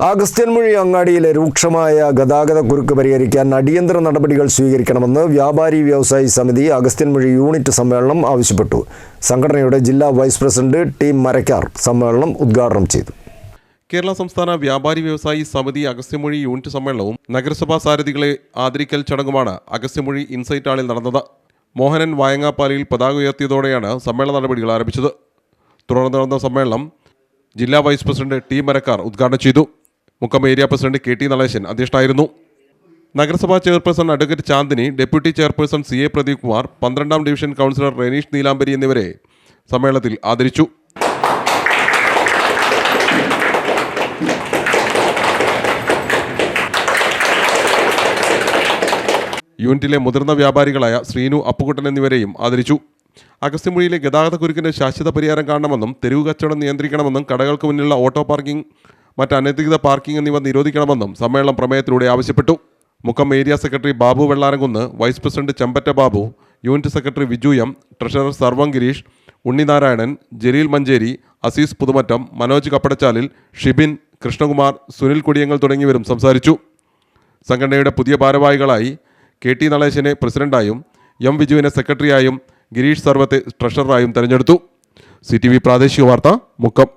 അഗസ്ത്യൻമുഴി അങ്ങാടിയിലെ രൂക്ഷമായ ഗതാഗതക്കുരുക്ക് പരിഹരിക്കാൻ അടിയന്തര നടപടികൾ സ്വീകരിക്കണമെന്ന് വ്യാപാരി വ്യവസായി സമിതി അഗസ്ത്യൻമുഴി യൂണിറ്റ് സമ്മേളനം ആവശ്യപ്പെട്ടു. സംഘടനയുടെ ജില്ലാ വൈസ് പ്രസിഡന്റ് ടി മരക്കാർ സമ്മേളനം ഉദ്ഘാടനം ചെയ്തു. കേരള സംസ്ഥാന വ്യാപാരി വ്യവസായി സമിതി അഗസ്ത്യൻമുഴി യൂണിറ്റ് സമ്മേളനവും നഗരസഭാ സാരഥികളെ ആദരിക്കൽ ചടങ്ങുമാണ് അഗസ്ത്യൻമുഴി ഇൻസൈറ്റ് ഹാളിൽ നടന്നത്. മോഹനൻ വായങ്ങാപ്പാലയിൽ പതാക ഉയർത്തിയതോടെയാണ് സമ്മേളന നടപടികൾ ആരംഭിച്ചത്. തുടർന്ന് നടന്ന സമ്മേളനം ജില്ലാ വൈസ് പ്രസിഡന്റ് ടി മരക്കാർ ഉദ്ഘാടനം ചെയ്തു. Mukkam area president K T Natesan അധ്യക്ഷനായിരുന്നു. നഗരസഭാ chairperson advocate Chandini, deputy chairperson C A Pradeep Kumar, 12ാം ഡിവിഷൻ കൗൺസിലർ റെനീഷ് നീലാംബരി എന്നിവരെ സമ്മേളനത്തിൽ ആദരിച്ചു. യൂണിറ്റിലെ മുതിർന്ന വ്യാപാരികളായ ശ്രീനു, അപ്പുകുട്ടൻ എന്നിവരെയും ആദരിച്ചു. അഗസ്ത്യൻമുഴിയിലെ ഗതാഗതക്കുരുക്കിന് ശാശ്വത പരിഹാരം കാണണമെന്നും തെരുവ് കച്ചവടം നിയന്ത്രിക്കണമെന്നും കടകൾക്ക് മുന്നിലുള്ള ഓട്ടോ പാർക്കിംഗ്, മറ്റ് അനധികൃത പാർക്കിംഗ് എന്നിവ നിരോധിക്കണമെന്നും സമ്മേളനം പ്രമേയത്തിലൂടെ ആവശ്യപ്പെട്ടു. Mukkam area secretary Babu Vellaramkunnu, vice president Chembatta Babu, unit secretary Viju M, treasurer Sarvam Gireesh, ഉണ്ണിനാരായണൻ, Jaleel Manjeri, Azeez പുതുമറ്റം, Manoj കപ്പടച്ചാലിൽ, Shibin, Krishnakumar, Sunil കുടിയങ്ങൾ തുടങ്ങിയവരും സംസാരിച്ചു. സംഘടനയുടെ പുതിയ ഭാരവാഹികളായി കെ ടി നടേശനെ പ്രസിഡന്റായും എം വിജുവിനെ സെക്രട്ടറിയായും ഗിരീഷ് സർവത്തെ ട്രഷററായും തെരഞ്ഞെടുത്തു. CTV പ്രാദേശിക വാർത്ത, മുക്കം.